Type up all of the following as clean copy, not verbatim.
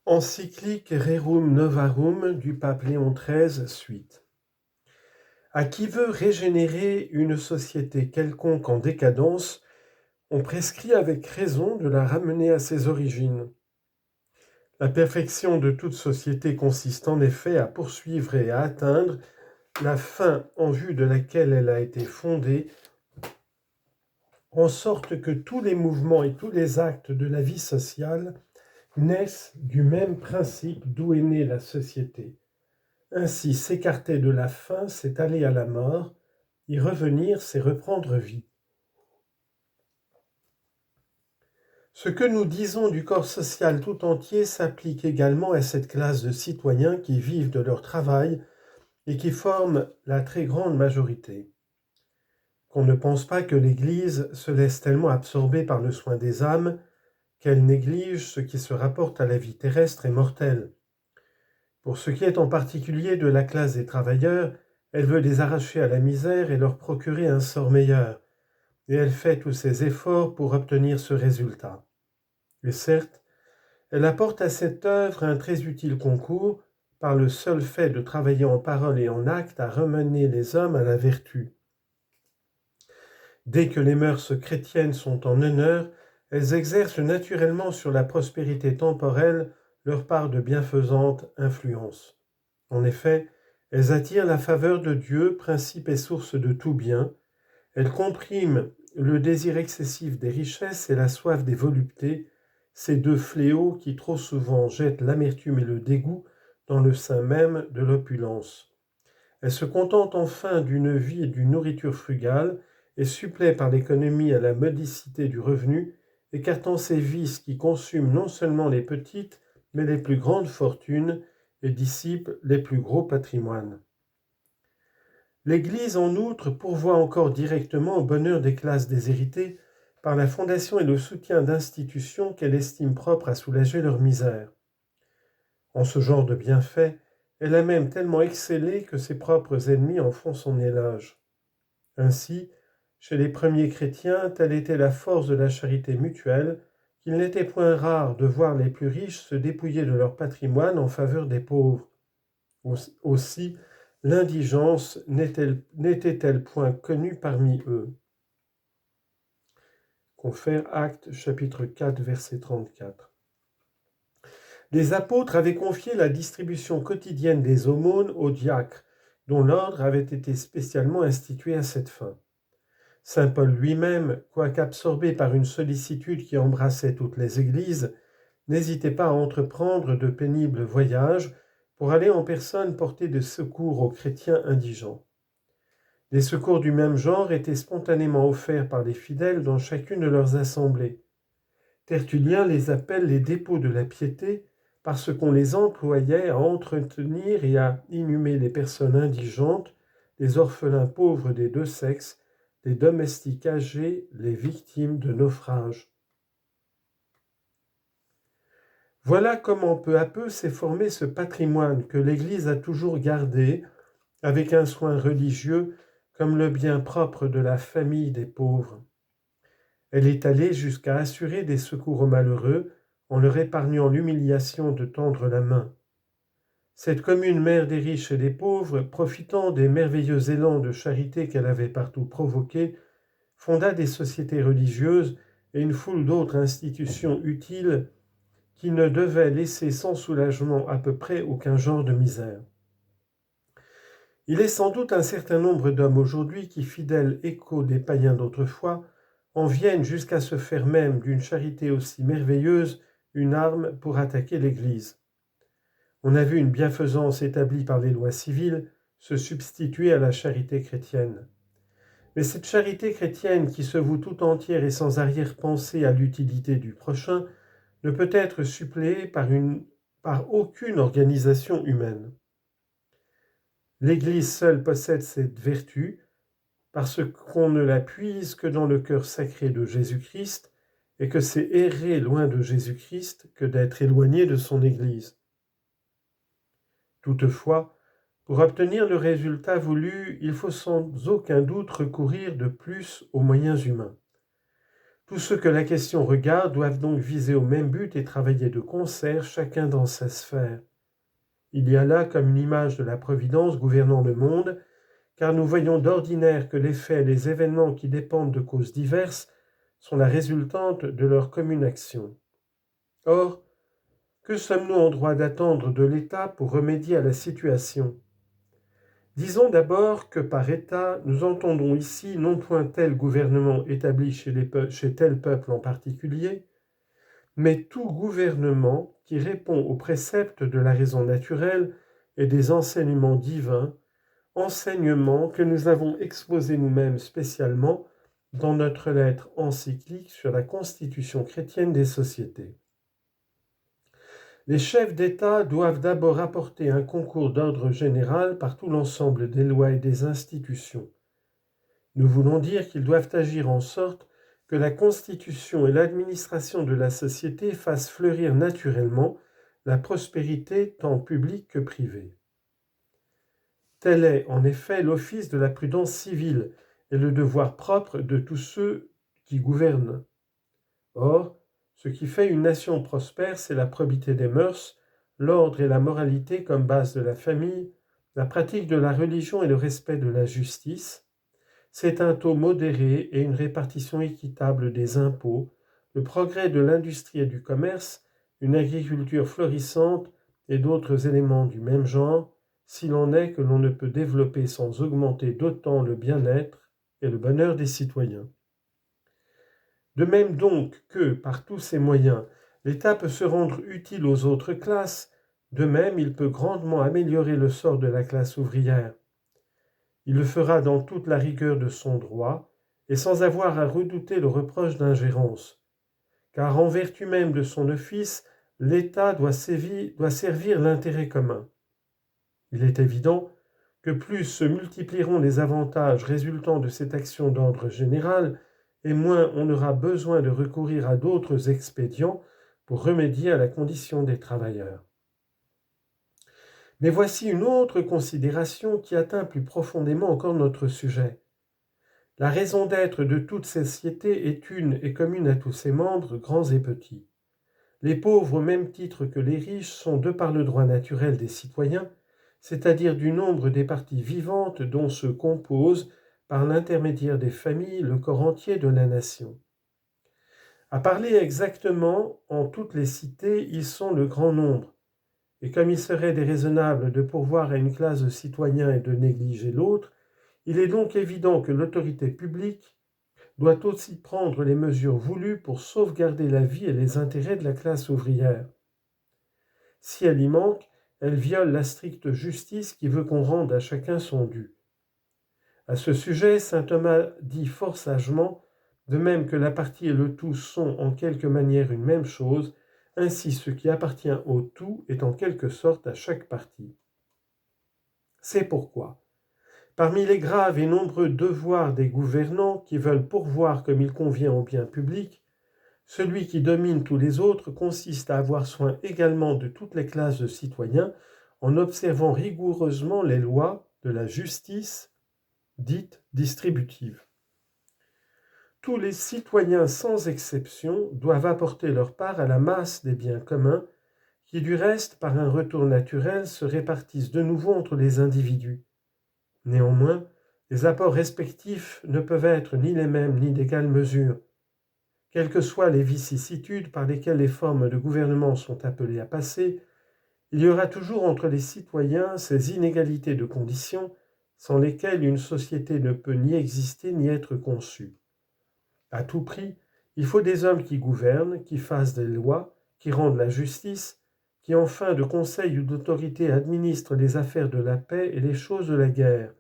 Encyclique Rerum Novarum du pape Léon XIII, suite. À qui veut régénérer une société quelconque en décadence, on prescrit avec raison de la ramener à ses origines. La perfection de toute société consiste en effet à poursuivre et à atteindre la fin en vue de laquelle elle a été fondée, en sorte que tous les mouvements et tous les actes de la vie sociale naissent du même principe d'où est née la société. Ainsi, s'écarter de la fin, c'est aller à la mort, y revenir, c'est reprendre vie. Ce que nous disons du corps social tout entier s'applique également à cette classe de citoyens qui vivent de leur travail et qui forment la très grande majorité. Qu'on ne pense pas que l'Église se laisse tellement absorber par le soin des âmes qu'elle néglige ce qui se rapporte à la vie terrestre et mortelle. Pour ce qui est en particulier de la classe des travailleurs, elle veut les arracher à la misère et leur procurer un sort meilleur, et elle fait tous ses efforts pour obtenir ce résultat. Et certes, elle apporte à cette œuvre un très utile concours par le seul fait de travailler en parole et en acte à ramener les hommes à la vertu. Dès que les mœurs chrétiennes sont en honneur, elles exercent naturellement sur la prospérité temporelle leur part de bienfaisante influence. En effet, elles attirent la faveur de Dieu, principe et source de tout bien. Elles compriment le désir excessif des richesses et la soif des voluptés, ces deux fléaux qui trop souvent jettent l'amertume et le dégoût dans le sein même de l'opulence. Elles se contentent enfin d'une vie et d'une nourriture frugale et suppléent par l'économie à la modicité du revenu, écartant ces vices qui consument non seulement les petites, mais les plus grandes fortunes et dissipent les plus gros patrimoines. L'Église, en outre, pourvoit encore directement au bonheur des classes déshéritées par la fondation et le soutien d'institutions qu'elle estime propres à soulager leur misère. En ce genre de bienfaits, elle a même tellement excellé que ses propres ennemis en font son éloge. Ainsi, chez les premiers chrétiens, telle était la force de la charité mutuelle, qu'il n'était point rare de voir les plus riches se dépouiller de leur patrimoine en faveur des pauvres. Aussi, l'indigence n'était-elle point connue parmi eux? Confère Actes chapitre 4 verset 34. Les apôtres avaient confié la distribution quotidienne des aumônes aux diacres, dont l'ordre avait été spécialement institué à cette fin. Saint Paul lui-même, quoique absorbé par une sollicitude qui embrassait toutes les églises, n'hésitait pas à entreprendre de pénibles voyages pour aller en personne porter des secours aux chrétiens indigents. Des secours du même genre étaient spontanément offerts par les fidèles dans chacune de leurs assemblées. Tertullien les appelle les dépôts de la piété parce qu'on les employait à entretenir et à inhumer les personnes indigentes, les orphelins pauvres des deux sexes, les domestiques âgés, les victimes de naufrages. Voilà comment peu à peu s'est formé ce patrimoine que l'Église a toujours gardé avec un soin religieux comme le bien propre de la famille des pauvres. Elle est allée jusqu'à assurer des secours aux malheureux en leur épargnant l'humiliation de tendre la main. Cette commune mère des riches et des pauvres, profitant des merveilleux élans de charité qu'elle avait partout provoqués, fonda des sociétés religieuses et une foule d'autres institutions utiles qui ne devaient laisser sans soulagement à peu près aucun genre de misère. Il est sans doute un certain nombre d'hommes aujourd'hui qui, fidèles échos des païens d'autrefois, en viennent jusqu'à se faire même d'une charité aussi merveilleuse une arme pour attaquer l'Église. On a vu une bienfaisance établie par les lois civiles se substituer à la charité chrétienne. Mais cette charité chrétienne qui se voue tout entière et sans arrière-pensée à l'utilité du prochain ne peut être suppléée par aucune organisation humaine. L'Église seule possède cette vertu parce qu'on ne la puise que dans le cœur sacré de Jésus-Christ et que c'est errer loin de Jésus-Christ que d'être éloigné de son Église. Toutefois, pour obtenir le résultat voulu, il faut sans aucun doute recourir de plus aux moyens humains. Tous ceux que la question regarde doivent donc viser au même but et travailler de concert, chacun dans sa sphère. Il y a là comme une image de la Providence gouvernant le monde, car nous voyons d'ordinaire que les faits et les événements qui dépendent de causes diverses sont la résultante de leur commune action. Or, que sommes-nous en droit d'attendre de l'État pour remédier à la situation ? Disons d'abord que par État, nous entendons ici non point tel gouvernement établi chez tel peuple en particulier, mais tout gouvernement qui répond aux préceptes de la raison naturelle et des enseignements divins, enseignements que nous avons exposés nous-mêmes spécialement dans notre lettre encyclique sur la constitution chrétienne des sociétés. Les chefs d'État doivent d'abord apporter un concours d'ordre général par tout l'ensemble des lois et des institutions. Nous voulons dire qu'ils doivent agir en sorte que la constitution et l'administration de la société fassent fleurir naturellement la prospérité tant publique que privée. Tel est en effet l'office de la prudence civile et le devoir propre de tous ceux qui gouvernent. Or, ce qui fait une nation prospère, c'est la probité des mœurs, l'ordre et la moralité comme base de la famille, la pratique de la religion et le respect de la justice. C'est un taux modéré et une répartition équitable des impôts, le progrès de l'industrie et du commerce, une agriculture florissante et d'autres éléments du même genre, s'il en est que l'on ne peut développer sans augmenter d'autant le bien-être et le bonheur des citoyens. De même donc que, par tous ces moyens, l'État peut se rendre utile aux autres classes, de même il peut grandement améliorer le sort de la classe ouvrière. Il le fera dans toute la rigueur de son droit et sans avoir à redouter le reproche d'ingérence, car en vertu même de son office, l'État doit servir l'intérêt commun. Il est évident que plus se multiplieront les avantages résultant de cette action d'ordre général, et moins on aura besoin de recourir à d'autres expédients pour remédier à la condition des travailleurs. Mais voici une autre considération qui atteint plus profondément encore notre sujet. La raison d'être de toute société est une et commune à tous ses membres, grands et petits. Les pauvres, au même titre que les riches, sont de par le droit naturel des citoyens, c'est-à-dire du nombre des parties vivantes dont se compose, par l'intermédiaire des familles, le corps entier de la nation. À parler exactement, en toutes les cités, ils sont le grand nombre. Et comme il serait déraisonnable de pourvoir à une classe de citoyens et de négliger l'autre, il est donc évident que l'autorité publique doit aussi prendre les mesures voulues pour sauvegarder la vie et les intérêts de la classe ouvrière. Si elle y manque, elle viole la stricte justice qui veut qu'on rende à chacun son dû. À ce sujet, saint Thomas dit fort sagement, de même que la partie et le tout sont en quelque manière une même chose, ainsi ce qui appartient au tout est en quelque sorte à chaque partie. C'est pourquoi, parmi les graves et nombreux devoirs des gouvernants qui veulent pourvoir comme il convient au bien public, celui qui domine tous les autres consiste à avoir soin également de toutes les classes de citoyens en observant rigoureusement les lois de la justice dite distributive. Tous les citoyens sans exception doivent apporter leur part à la masse des biens communs qui du reste, par un retour naturel, se répartissent de nouveau entre les individus. Néanmoins, les apports respectifs ne peuvent être ni les mêmes ni d'égale mesure. Quelles que soient les vicissitudes par lesquelles les formes de gouvernement sont appelées à passer, il y aura toujours entre les citoyens ces inégalités de conditions sans lesquelles une société ne peut ni exister ni être conçue. À tout prix, il faut des hommes qui gouvernent, qui fassent des lois, qui rendent la justice, qui en fin de conseil ou d'autorité administrent les affaires de la paix et les choses de la guerre.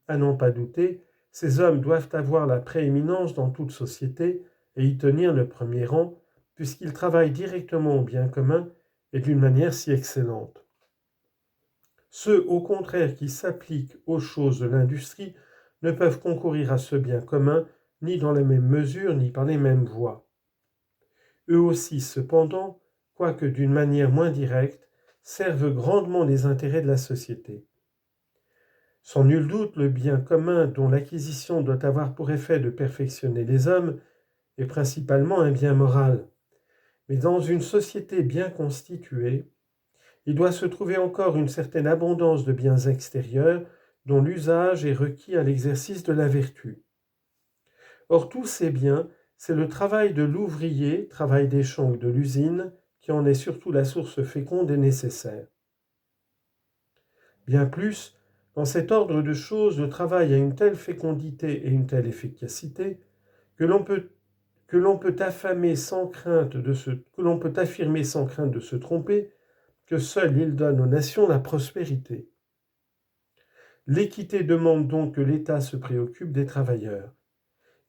À n'en pas douter, ces hommes doivent avoir la prééminence dans toute société et y tenir le premier rang, puisqu'ils travaillent directement au bien commun et d'une manière si excellente. Ceux, au contraire, qui s'appliquent aux choses de l'industrie ne peuvent concourir à ce bien commun ni dans la même mesure ni par les mêmes voies. Eux aussi, cependant, quoique d'une manière moins directe, servent grandement les intérêts de la société. Sans nul doute, le bien commun dont l'acquisition doit avoir pour effet de perfectionner les hommes et principalement un bien moral. Mais dans une société bien constituée, il doit se trouver encore une certaine abondance de biens extérieurs dont l'usage est requis à l'exercice de la vertu. Or, tous ces biens, c'est le travail de l'ouvrier, travail des champs ou de l'usine, qui en est surtout la source féconde et nécessaire. Bien plus, dans cet ordre de choses, le travail a une telle fécondité et une telle efficacité que l'on peut affirmer sans crainte de se tromper que seul il donne aux nations la prospérité. L'équité demande donc que l'État se préoccupe des travailleurs.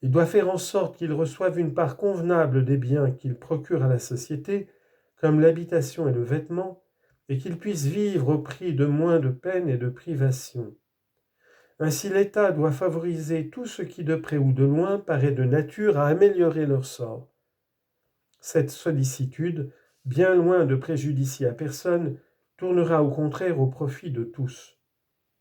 Il doit faire en sorte qu'ils reçoivent une part convenable des biens qu'ils procurent à la société, comme l'habitation et le vêtement, et qu'ils puissent vivre au prix de moins de peines et de privations. Ainsi l'État doit favoriser tout ce qui de près ou de loin paraît de nature à améliorer leur sort. Cette sollicitude, bien loin de préjudicier à personne, tournera au contraire au profit de tous,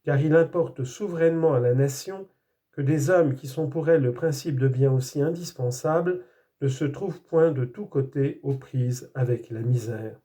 car il importe souverainement à la nation que des hommes qui sont pour elle le principe de bien aussi indispensable ne se trouvent point de tous côtés aux prises avec la misère.